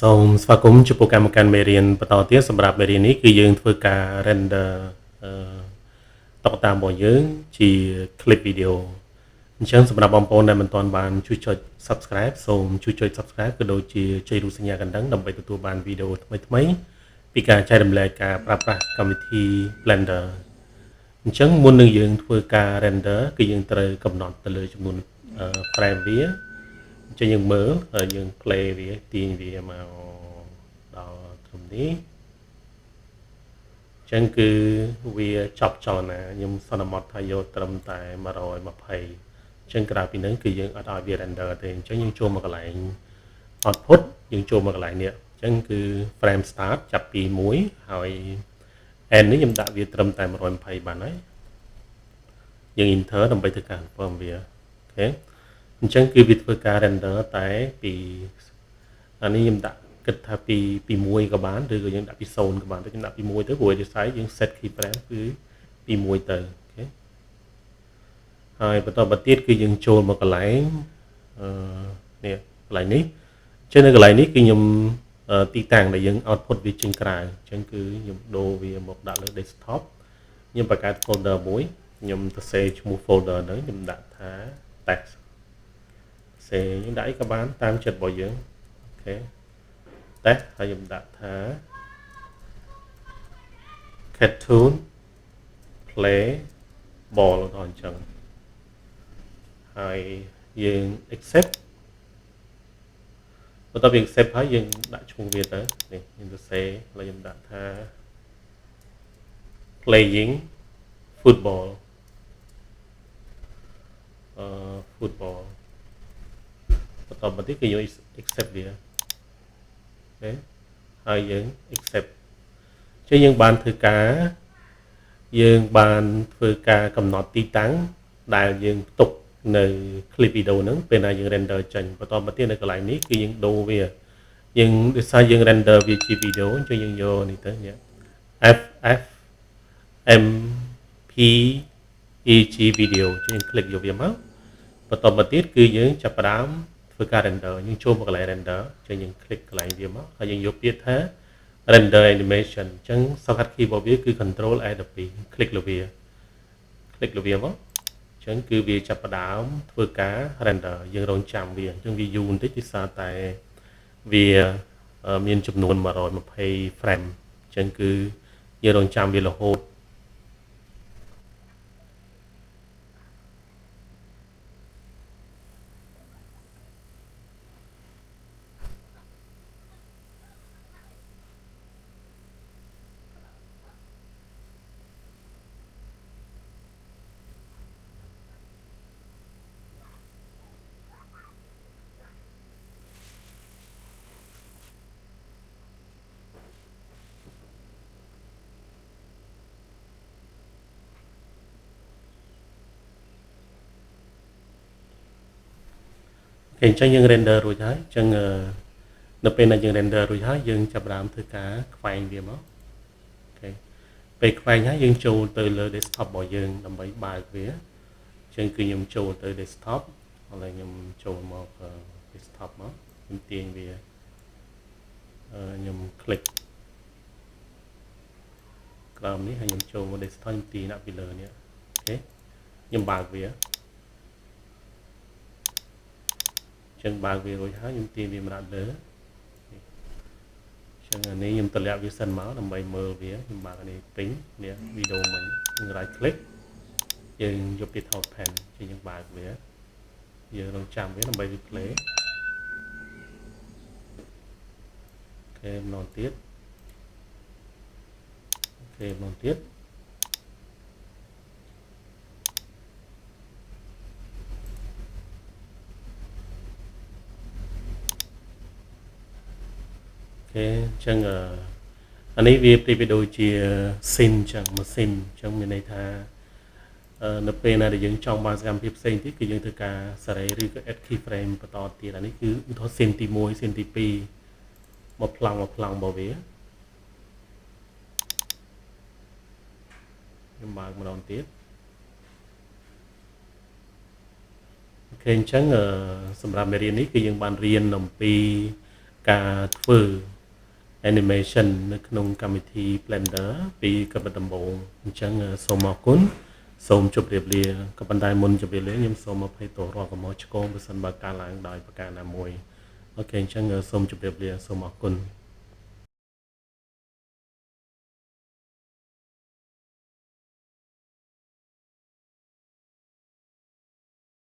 សូមស្វាគមន៍ចំពោះកម្មការមេរៀនបន្តទៀតសម្រាប់មេរៀននេះគឺយើងធ្វើការ render តុក្កតារបស់យើងជា clip video អញ្ចឹងសម្រាប់បងប្អូនដែលមិនទាន់បានជួយចុច subscribe សូមជួយចុច subscribe ក៏ដូចជាចុចរូបសញ្ញាកណ្ដឹងដើម្បីទទួលបានវីដេអូថ្មីៗពីការចែករំលែកការប្រើប្រាស់កម្មវិធី Blender អញ្ចឹងមុននឹងយើងធ្វើការ render គឺយើងត្រូវកំណត់ទៅលើចំនួន frame វាអញ្ចឹងយើងមើលហើយយើង play វាទាញវាមកដល់ត្រឹមនេះអញ្ចឹងគឺវាចប់ចលនាខ្ញុំសន្មតថាយកត្រឹមតែ120អញ្ចឹងក្រៅពីហ្នឹងគឺយើងអត់ឲ្យវា render ទេអញ្ចឹងយើងចូលមកកន្លែង output យើងចូលមកកន្លែងនេះអញ្ចឹងគឺ frame start ចាប់ពី1ហើយ end នេះខ្ញុំដាក់វាត្រឹមតែ120បានហើយយើង enter ដើម្បីធ្វើការ confirm វាអូខេអញ្ចឹងគឺវាធ្វើការ render តែពីអានេះខ្ញុំដាក់គិតថាពី1ក៏បានឬក៏យើងដាក់ពី0ក៏បានតែខ្ញុំដាក់ពី1ទៅព្រោះ design យើង set keyframe គឺពី1ទៅអូខេហើយបន្តមកទៀតគឺយើងចូលមកកន្លែងនេះកន្លែងនេះចឹងនៅកន្លែងនេះគឺខ្ញុំទីតាំងដែលយើង output វាចេញក្រៅអញ្ចឹងគឺខ្ញុំដូរវាមកដាក់លើ desktop ខ្ញុំបង្កើត folder មួយខ្ញុំទៅ save ឈ្មោះ folder ហ្នឹងខ្ញុំដាក់ថា text យើងដាក់អីក៏បានតាមចិត្តរបស់យើងអូខេតែហើយខ្ញុំដាក់ថា cartoon play ball ដល់អញ្ចឹងហើយយើង accept បន្ទាប់ពី accept ហើយយើងដាក់ឈ្មោះវាទៅនេះខ្ញុំទៅ save ហើយខ្ញុំដាក់ថា playing football football បន្តមកទៀតគឺយើង accept វាអូខេហើយយើង accept ចឹងយើងបានធ្វើការកំណត់ទីតាំងដែលយើងផ្ទុកនៅ clip video ហ្នឹងពេលណាយើង render ចេញបន្តមកទៀតនៅកន្លែងនេះគឺយើងដូរវាយើងដោយសារយើង render វាជា video អញ្ចឹងយើងយកនេះទៅនេះ FFmpeg video ចឹងយើង click យកវាមកបន្តមកទៀតគឺយើងចាប់ផ្ដើមធ្វើការ render យើងចូលមកកន្លែង render ចឹងយើង click កន្លែងវាមកហើយយើងយកពាក្យថា render animation អញ្ចឹង shortcut key របស់វាគឺ control A12 click លើវាមកអញ្ចឹងគឺវាចាប់ផ្ដើមធ្វើការ render យើងរងចាំវាអញ្ចឹងវាយូរបន្តិចដោយសារតែវាមានចំនួន120 frame អញ្ចឹងគឺយើងរងចាំវារហូតអញ្ចឹងយើង render រួចហើយអញ្ចឹងនៅពេលដែលយើង render រួចហើយយើងចាប់ផ្ដើមធ្វើការខ្វែងវាមកអូខេពេលខ្វែងហើយយើងចូលទៅលើ desktop របស់យើងដើម្បីបើកវាអញ្ចឹងគឺខ្ញុំចូលទៅ desktop ហើយខ្ញុំចូលមក desktop មកខ្ញុំទាញវាខ្ញុំ click ក្រោមនេះហើយខ្ញុំចូលមក desktop ខ្ញុំទាញដាក់ពីលើនេះអូខេខ្ញុំបើកវាចឹងបើកវារួចហើយខ្ញុំទាញវាមកដាក់លើចឹងអានេះខ្ញុំតម្លាក់វាសិនមកដើម្បីមើលវាខ្ញុំបើកអានេះពេញនេះវីដេអូមិញយើង right click យើងយកពាក្យ top pen ចឹងយើងបើកវាយើងរងចាំវាដើម្បីវា play អូខេម្ដងទៀតអូខេម្ដងទៀតអូខេអញ្ចឹងអានេះវាប្រៀបដូចជា scene អញ្ចឹង machine អញ្ចឹងមានន័យថានៅពេលណាដែលយើងចង់បានសកម្មភាពផ្សេងទៀតគឺយើងធ្វើការសេរីឬក៏ add keyframe បន្តទៀតអានេះគឺឧទាហរណ៍ scene ទី1 scene ទី2មកប្លង់របស់វាខ្ញុំបើកម្ដងទៀតអូខេអញ្ចឹងសម្រាប់មេរៀននេះគឺយើងបានរៀនអំពី ការធ្វើ animation នៅក្នុងកម្មវិធី Blender ពីកបិតដំបូងអញ្ចឹងសូមអរគុណសូមជម្រាបលាក៏ប៉ុន្តែមុនជម្រាបលាខ្ញុំសូមអភ័យទោសរាល់កំហុសឆ្គងបើសិនបើកើតឡើងដោយប្រការណាមួយអូខេអញ្ចឹងសូមជម្រាបលាសូមអរគុណ